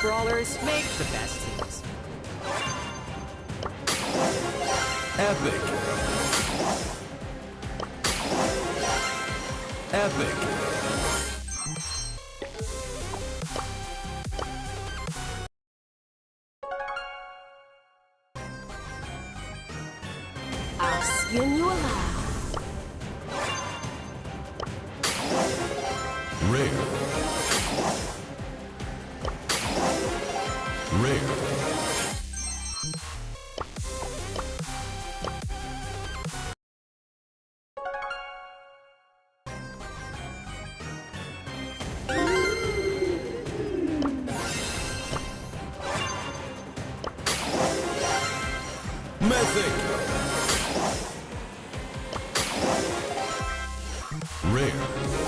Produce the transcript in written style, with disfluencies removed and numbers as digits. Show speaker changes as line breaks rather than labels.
brawlers make the best teams.
Epic. Epic.
I'll skin you alive.
Rare. Rare. Mythic. Rare.